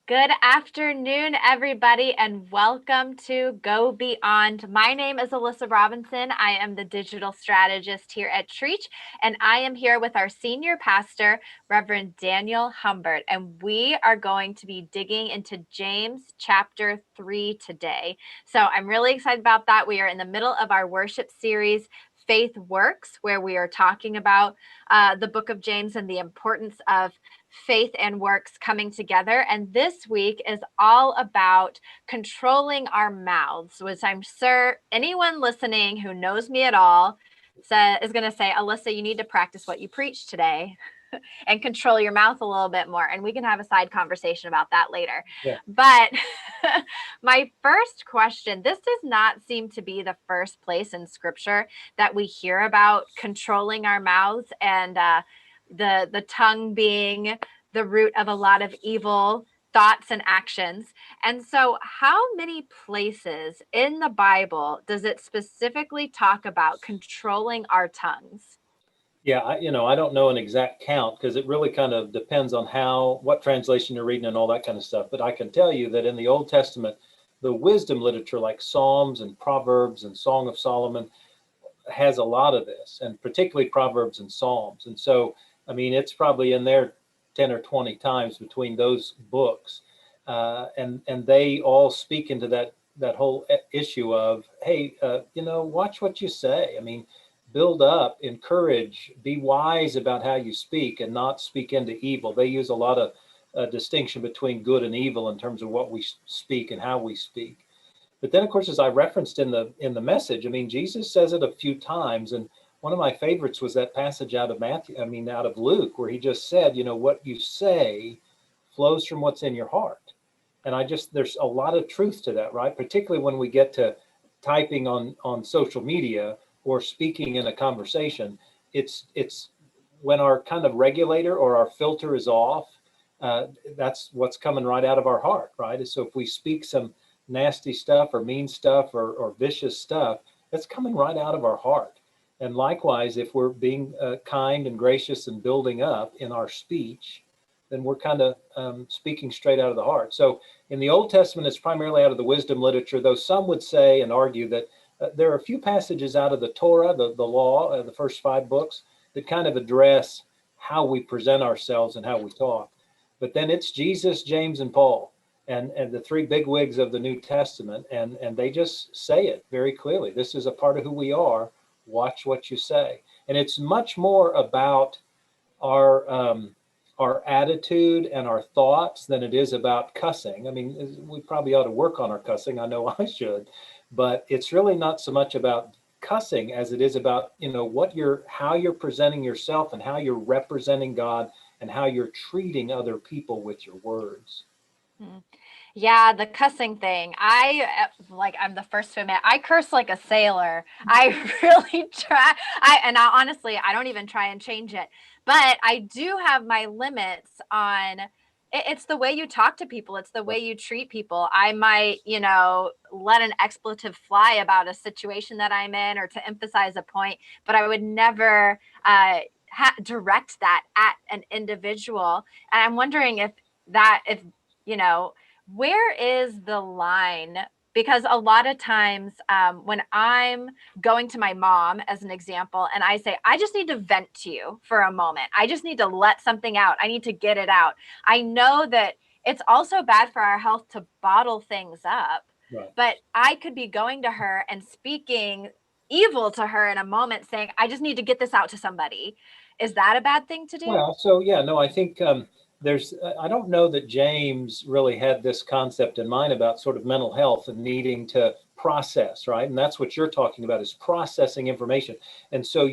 Good afternoon, everybody, and welcome to Go Beyond. My name is Alyssa Robinson. I am the digital strategist here at Treach, and I am here with our senior pastor, Reverend Daniel Humbert, and we are going to be digging into James chapter 3 today. So I'm really excited about that. We are in the middle of our worship series, Faith Works, where we are talking about the book of James and the importance of faith and works coming together. And this week is all about controlling our mouths, which I'm sure anyone listening who knows me at all is going to say, Alyssa, you need to practice what you preach today and control your mouth a little bit more. And we can have a side conversation about that later. Yeah. But my first question, this does not seem to be the first place in scripture that we hear about controlling our mouths and the tongue being the root of a lot of evil thoughts and actions. And so how many places in the Bible does it specifically talk about controlling our tongues? Yeah, I don't know an exact count because it really kind of depends on what translation you're reading and all that kind of stuff. But I can tell you that in the Old Testament, the wisdom literature like Psalms and Proverbs and Song of Solomon has a lot of this, and particularly Proverbs and Psalms. And so, I mean, it's probably in there 10 or 20 times between those books. And they all speak into that whole issue of, hey, watch what you say. I mean, build up, encourage, be wise about how you speak and not speak into evil. They use a lot of distinction between good and evil in terms of what we speak and how we speak. But then, of course, as I referenced in the message, I mean, Jesus says it a few times, and one of my favorites was that passage out of Luke, where he just said, what you say flows from what's in your heart. And there's a lot of truth to that, right? Particularly when we get to typing on social media or speaking in a conversation, it's when our kind of regulator or our filter is off, that's what's coming right out of our heart, right? And so if we speak some nasty stuff or mean stuff or vicious stuff, that's coming right out of our heart. And likewise, if we're being kind and gracious and building up in our speech, then we're kind of speaking straight out of the heart. So in the Old Testament, it's primarily out of the wisdom literature, though some would say and argue that there are a few passages out of the Torah, the law, the first 5 books, that kind of address how we present ourselves and how we talk. But then it's Jesus, James, and Paul, and the 3 bigwigs of the New Testament, and they just say it very clearly. This is a part of who we are. Watch what you say. And it's much more about our attitude and our thoughts than it is about cussing. I mean, we probably ought to work on our cussing. I know I should, but it's really not so much about cussing as it is about, how you're presenting yourself and how you're representing God and how you're treating other people with your words. Yeah, the cussing thing. I'm the first to admit, I curse like a sailor. I really try. Honestly, I don't even try and change it. But I do have my limits on it's the way you talk to people. It's the way you treat people. I might, let an expletive fly about a situation that I'm in or to emphasize a point, but I would never direct that at an individual. And I'm wondering where is the line? Because a lot of times when I'm going to my mom, as an example, and I say, I just need to vent to you for a moment. I just need to let something out. I need to get it out. I know that it's also bad for our health to bottle things up. Right. But I could be going to her and speaking evil to her in a moment, saying, I just need to get this out to somebody. Is that a bad thing to do? Well, so yeah, no, I think I don't know that James really had this concept in mind about sort of mental health and needing to process, right? And that's what you're talking about, is processing information. And so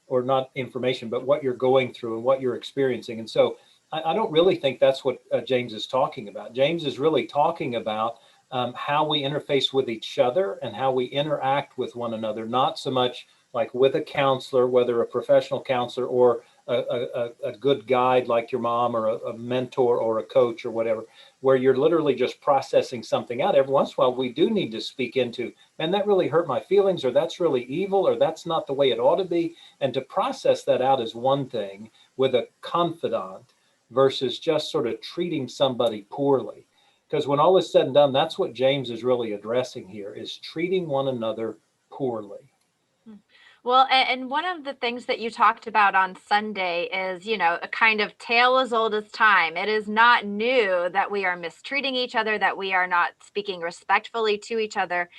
or not information, but what you're going through and what you're experiencing. And so I don't really think that's what James is talking about. James is really talking about how we interface with each other and how we interact with one another, not so much like with a counselor, whether a professional counselor or a good guide like your mom or a mentor or a coach or whatever, where you're literally just processing something out. Every once in a while, we do need to speak into, man, that really hurt my feelings, or that's really evil, or that's not the way it ought to be. And to process that out is one thing with a confidant. versus just sort of treating somebody poorly. Because when all is said and done, that's what James is really addressing here, is treating one another poorly. Well, and one of the things that you talked about on Sunday is, a kind of tale as old as time. It is not new that we are mistreating each other, that we are not speaking respectfully to each other.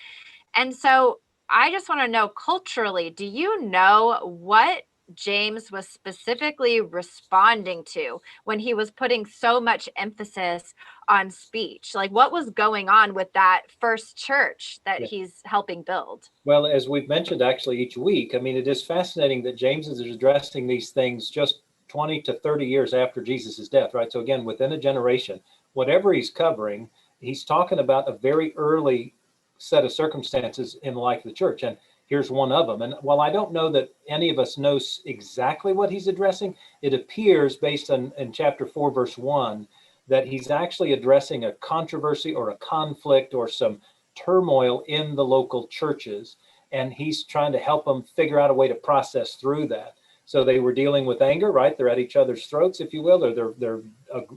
And so I just want to know, culturally, do you know what James was specifically responding to when he was putting so much emphasis on speech? Like, what was going on with that first church that Yeah. he's helping build? Well, as we've mentioned actually each week, I mean, it is fascinating that James is addressing these things just 20 to 30 years after Jesus' death, right? So again, within a generation, whatever he's covering, he's talking about a very early set of circumstances in the life of the church. And here's one of them. And while I don't know that any of us knows exactly what he's addressing, it appears based on in chapter 4, verse 1, that he's actually addressing a controversy or a conflict or some turmoil in the local churches, and he's trying to help them figure out a way to process through that. So they were dealing with anger, right? They're at each other's throats, if you will, or they're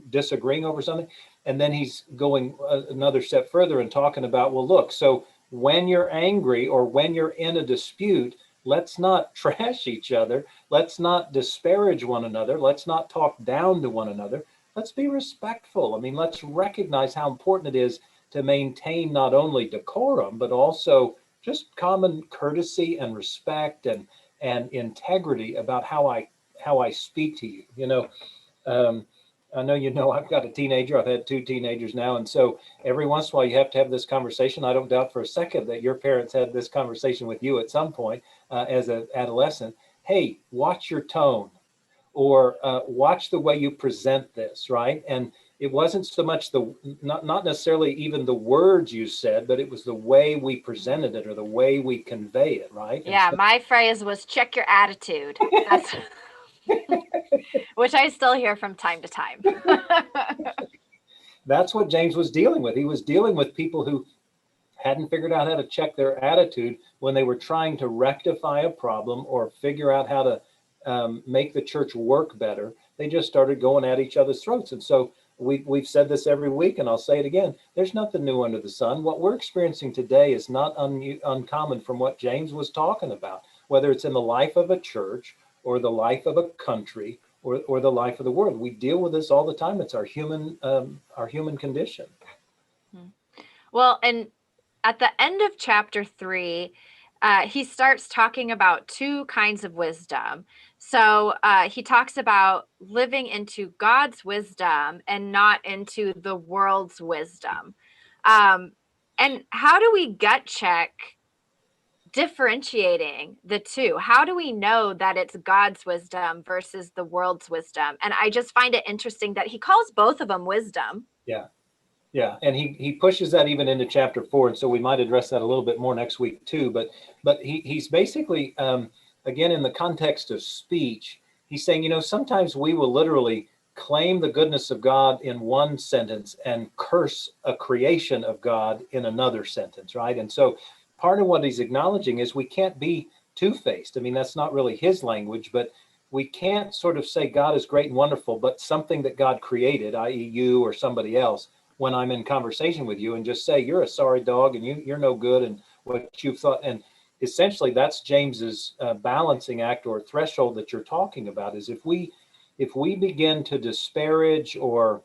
disagreeing over something. And then he's going another step further and talking about, well, look, so when you're angry or when you're in a dispute, let's not trash each other. Let's not disparage one another. Let's not talk down to one another. Let's be respectful. I mean, let's recognize how important it is to maintain not only decorum, but also just common courtesy and respect and integrity about how I speak to you. I know I've got a teenager. I've had two teenagers now, and so every once in a while you have to have this conversation. I don't doubt for a second that your parents had this conversation with you at some point as an adolescent. Hey, watch your tone, or watch the way you present this, right? And it wasn't so much not necessarily even the words you said, but it was the way we presented it or the way we convey it, right? Yeah, my phrase was check your attitude. That's which I still hear from time to time. That's what James was dealing with. He was dealing with people who hadn't figured out how to check their attitude when they were trying to rectify a problem or figure out how to make the church work better. They just started going at each other's throats. And so we've said this every week, and I'll say it again. There's nothing new under the sun. What we're experiencing today is not uncommon from what James was talking about, whether it's in the life of a church or the life of a country or the life of the world. We deal with this all the time. It's our human condition. Well, and at the end of chapter 3, he starts talking about two kinds of wisdom. So he talks about living into God's wisdom and not into the world's wisdom. And how do we gut check differentiating the two? How do we know that it's God's wisdom versus the world's wisdom? And I just find it interesting that he calls both of them wisdom. Yeah. Yeah, and he pushes that even into chapter 4, and so we might address that a little bit more next week too. But he's basically again in the context of speech, he's saying, sometimes we will literally claim the goodness of God in one sentence and curse a creation of God in another sentence, right? And so part of what he's acknowledging is we can't be two-faced. I mean, that's not really his language, but we can't sort of say God is great and wonderful, but something that God created, i.e. you or somebody else, when I'm in conversation with you, and just say you're a sorry dog and you're no good and what you've thought. And essentially that's James's balancing act or threshold that you're talking about, is if we begin to disparage or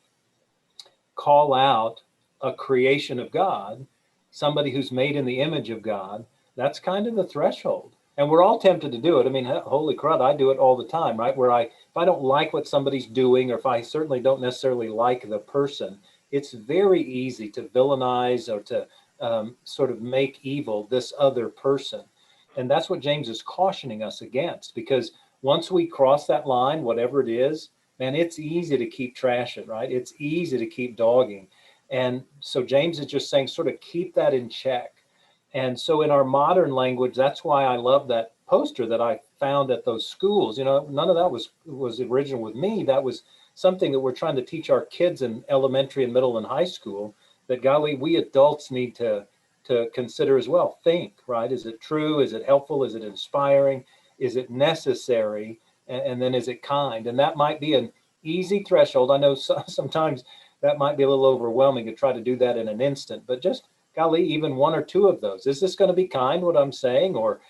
call out a creation of God, somebody who's made in the image of God, that's kind of the threshold. And we're all tempted to do it. I mean, holy crud, I do it all the time, right? Where if I don't like what somebody's doing, or if I certainly don't necessarily like the person, it's very easy to villainize or to sort of make evil this other person. And that's what James is cautioning us against, because once we cross that line, whatever it is, man, it's easy to keep trashing, right? It's easy to keep dogging. And so James is just saying, sort of keep that in check. And so in our modern language, that's why I love that poster that I found at those schools. None of that was original with me. That was something that we're trying to teach our kids in elementary and middle and high school, that golly, we adults need to consider as well. Think, right? Is it true? Is it helpful? Is it inspiring? Is it necessary? And then is it kind? And that might be an easy threshold. I know sometimes that might be a little overwhelming to try to do that in an instant, but just golly, even one or two of those. Is this going to be kind, what I'm saying? Or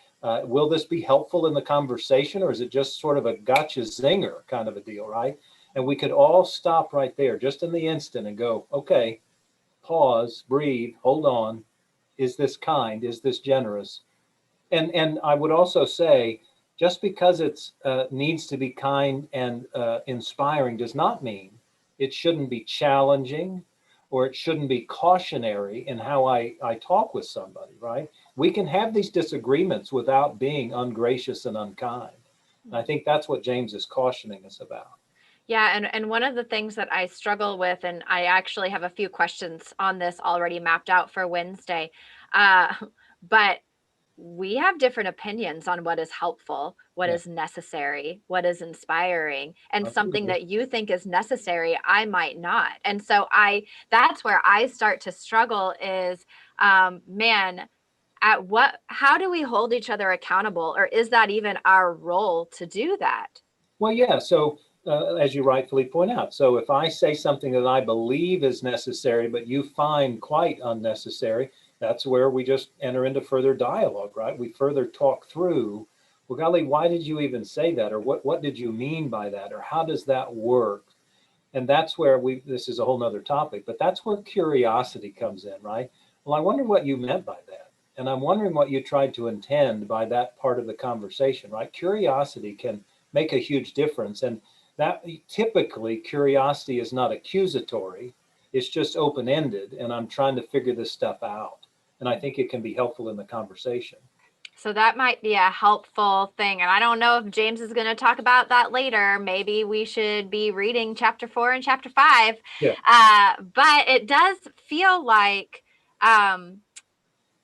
will this be helpful in the conversation? Or is it just sort of a gotcha zinger kind of a deal, right? And we could all stop right there just in the instant and go, okay, pause, breathe, hold on. Is this kind? Is this generous? And I would also say, just because it's needs to be kind and inspiring does not mean it shouldn't be challenging or it shouldn't be cautionary in how I talk with somebody, right? We can have these disagreements without being ungracious and unkind. And I think that's what James is cautioning us about. Yeah, and one of the things that I struggle with, and I actually have a few questions on this already mapped out for Wednesday, uh, but we have different opinions on what is helpful, what Yeah, is necessary, what is inspiring, and something absolutely. that you think is necessary, I might not. And so I that's where I start to struggle is man, how do we hold each other accountable, or is that even our role to do that? Well, yeah. So, as you rightfully point out, so if I say something that I believe is necessary, but you find quite unnecessary, that's where we just enter into further dialogue, right? We further talk through, well, golly, why did you even say that? Or what did you mean by that? Or how does that work? And that's where this is a whole nother topic, but that's where curiosity comes in, right? Well, I wonder what you meant by that. And I'm wondering what you tried to intend by that part of the conversation, right? Curiosity can make a huge difference. And that typically curiosity is not accusatory, it's just open ended. And I'm trying to figure this stuff out. And I think it can be helpful in the conversation. So that might be a helpful thing. And I don't know if James is going to talk about that later. Maybe we should be reading chapter 4 and chapter 5. Yeah. But it does feel like um,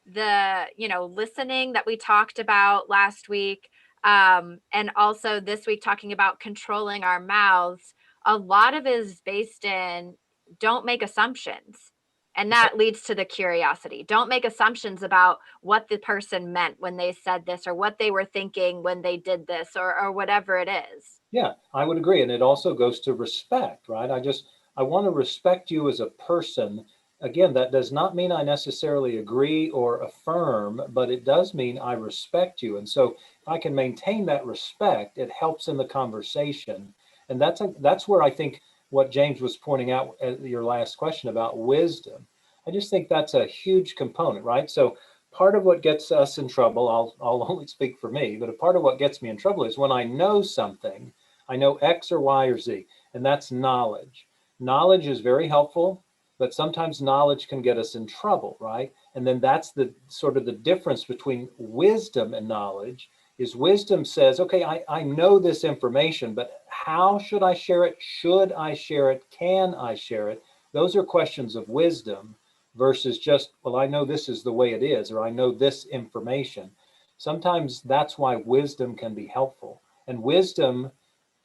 listening that we talked about last week, and also this week talking about controlling our mouths, a lot of it is based in don't make assumptions. And that leads to the curiosity. Don't make assumptions about what the person meant when they said this, or what they were thinking when they did this, or whatever it is. Yeah, I would agree. And it also goes to respect, right? I want to respect you as a person. Again, that does not mean I necessarily agree or affirm, but it does mean I respect you. And so if I can maintain that respect, it helps in the conversation. And that's where I think what James was pointing out at your last question about wisdom. I just think that's a huge component, right? So part of what gets us in trouble, I'll only speak for me, but a part of what gets me in trouble is when I know something, I know X or Y or Z, and that's knowledge. Knowledge is very helpful, but sometimes knowledge can get us in trouble, right? And then that's the sort of the difference between wisdom and knowledge is wisdom says, okay, I know this information, but how should I share it? Should I share it? Can I share it? Those are questions of wisdom versus just, well, I know this is the way it is, or I know this information. Sometimes that's why wisdom can be helpful. And wisdom,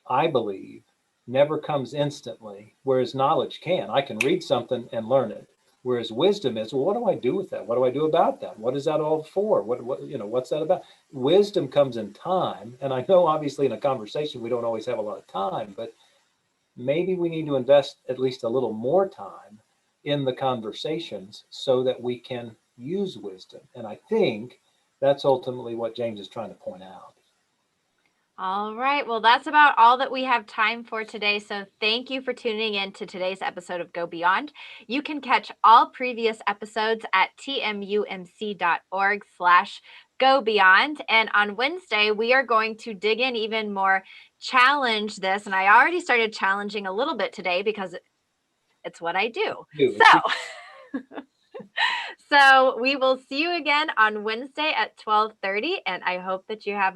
I believe, never comes instantly, whereas knowledge can. I can read something and learn it. Whereas wisdom is, well, what do I do with that? What do I do about that? What is that all for? What's that about? Wisdom comes in time. And I know obviously in a conversation, we don't always have a lot of time, but maybe we need to invest at least a little more time in the conversations so that we can use wisdom. And I think that's ultimately what James is trying to point out. All right. Well, that's about all that we have time for today. So thank you for tuning in to today's episode of Go Beyond. You can catch all previous episodes at tmumc.org/go beyond. And on Wednesday, we are going to dig in even more, challenge this. And I already started challenging a little bit today because it's what I do. So, so we will see you again on Wednesday at 12:30. And I hope that you have a